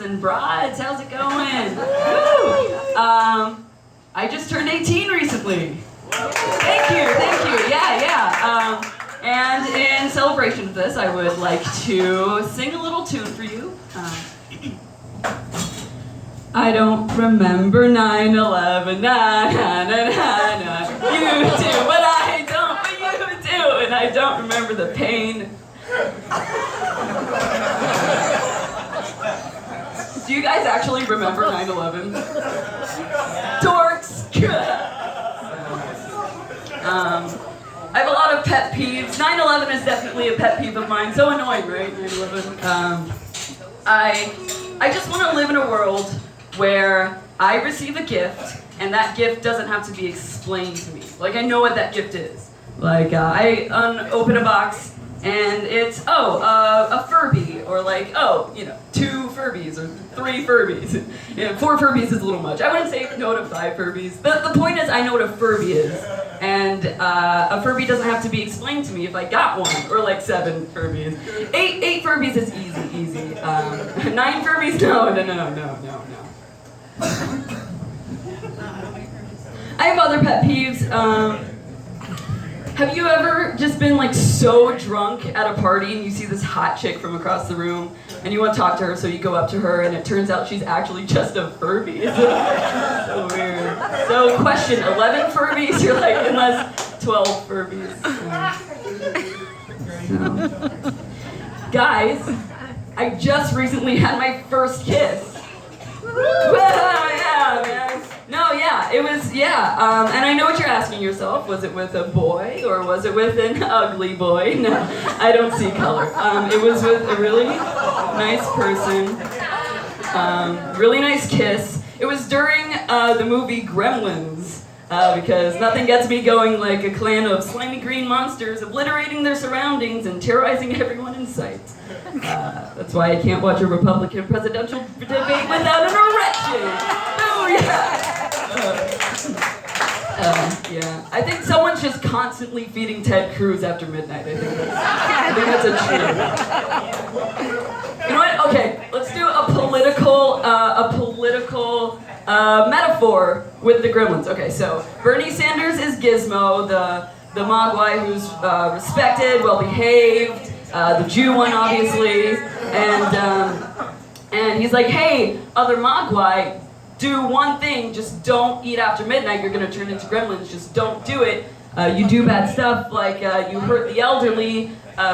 and broads, how's it going? Woo! I just turned 18 recently. Thank you, yeah. And in celebration of this, I would like to sing a little tune for you. I don't remember 9/11, you do, but I don't, but you do, and I don't remember the pain. Do you guys actually remember 9/11? Dorks! I have a lot of pet peeves. 9/11 is definitely a pet peeve of mine. So annoying, right? 9/11. I just want to live in a world where I receive a gift and that gift doesn't have to be explained to me. Like, I know what that gift is. Like, I open a box and it's, a Furby, or like, 2 Furbies, or 3 Furbies. 4 Furbies is a little much. I wouldn't say no to 5 Furbies. The point is, I know what a Furby is. And a Furby doesn't have to be explained to me if I got one, or like 7 Furbies. 8 Furbies is easy. 9 Furbies, no. I have other pet peeves. Have you ever just been like so drunk at a party and you see this hot chick from across the room and you want to talk to her, so you go up to her and it turns out she's actually just a Furby? So weird. So question, 11 Furbies? You're like, unless 12 Furbies. Guys, I just recently had my first kiss. Yeah, man. No, yeah, it was, and I know what you're asking yourself. Was it with a boy or was it with an ugly boy? No, I don't see color. It was with a really nice person, really nice kiss. It was during the movie Gremlins, because nothing gets me going like a clan of slimy green monsters obliterating their surroundings and terrorizing everyone in sight. That's why I can't watch a Republican presidential debate without an erection. Oh, yeah. I think someone's just constantly feeding Ted Cruz after midnight. I think that's a true. You know what? Okay, let's do a political metaphor with the Gremlins. Okay, so Bernie Sanders is Gizmo, the Mogwai who's respected, well-behaved, the Jew one, obviously, and he's like, hey, other Mogwai, do one thing, just don't eat after midnight, you're gonna turn into gremlins, just don't do it. You do bad stuff, like you hurt the elderly,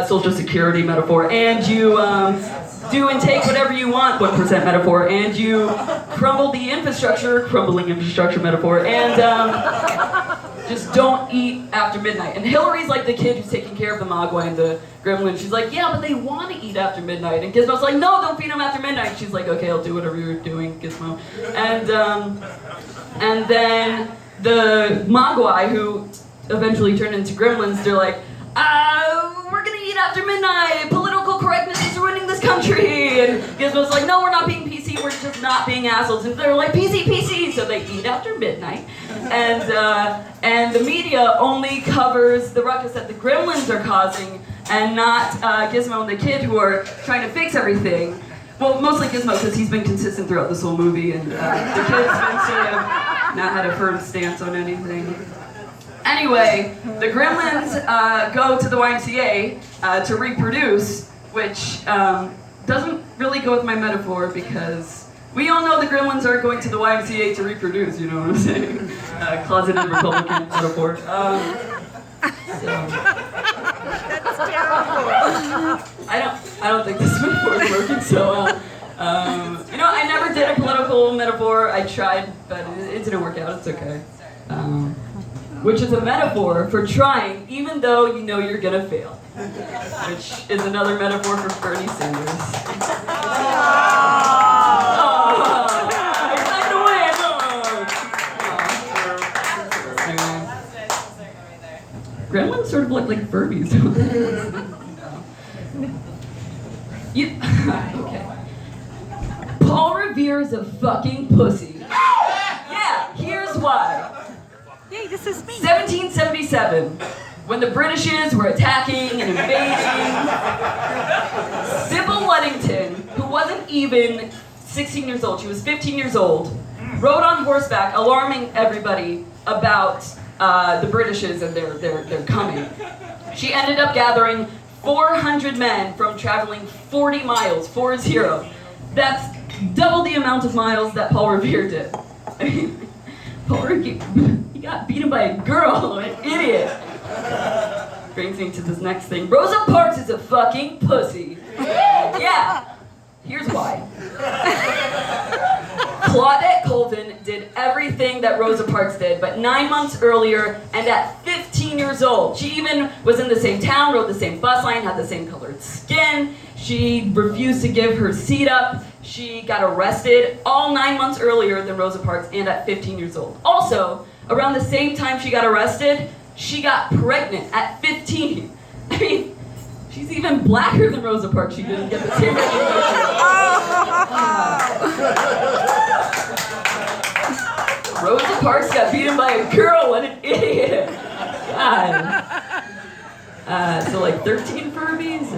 social security metaphor, and you do and take whatever you want, 1% metaphor, and you crumble the infrastructure, crumbling infrastructure metaphor, and just don't eat after midnight. And Hillary's like the kid who's taking care of the Mogwai and the gremlin. She's like, yeah, but they want to eat after midnight. And Gizmo's like, no, don't feed them after midnight. She's like, okay, I'll do whatever you're doing, Gizmo. And then the Mogwai, who eventually turned into gremlins, they're like, we're gonna eat after midnight. Political correctness is ruining this country. And Gizmo's like, no, we're not being PC. We're just not being assholes. And they're like, PC. So they eat after midnight. And the media only covers the ruckus that the gremlins are causing, and not Gizmo and the kid who are trying to fix everything. Well, mostly Gizmo, because he's been consistent throughout this whole movie, and the kid's been sort of not had a firm stance on anything. Anyway, the gremlins go to the YMCA to reproduce, which doesn't really go with my metaphor, because we all know the gremlins aren't going to the YMCA to reproduce, you know what I'm saying? Closeted Republican metaphor. That's terrible. I don't think this metaphor is working so well. I never did a political metaphor. I tried, but it didn't work out. It's okay. Which is a metaphor for trying, even though you know you're gonna fail. Which is another metaphor for Bernie Sanders. Gremlins sort of look like Furbies, don't they? Okay. Paul Revere's a fucking pussy. Yeah, here's why. Yay, this is me. 1777, when the Britishes were attacking and invading, Sybil Ludington, who wasn't even 16 years old. She was 15 years old. Rode on horseback, alarming everybody about the Britishes and their coming. She ended up gathering 400 men from traveling 40 miles, 40. That's double the amount of miles that Paul Revere did. I mean, Paul Revere, he got beaten by a girl, an idiot. Brings me to this next thing. Rosa Parks is a fucking pussy. Yeah, here's why. Claudette Colvin did everything that Rosa Parks did, but 9 months earlier and at 15 years old. She even was in the same town, rode the same bus line, had the same colored skin. She refused to give her seat up. She got arrested all 9 months earlier than Rosa Parks and at 15 years old. Also, around the same time she got arrested, she got pregnant at 15. I mean, she's even blacker than Rosa Parks. She didn't get the same recognition. Rosa Parks got beaten by a girl. What an idiot. God. So like 13 Furbies?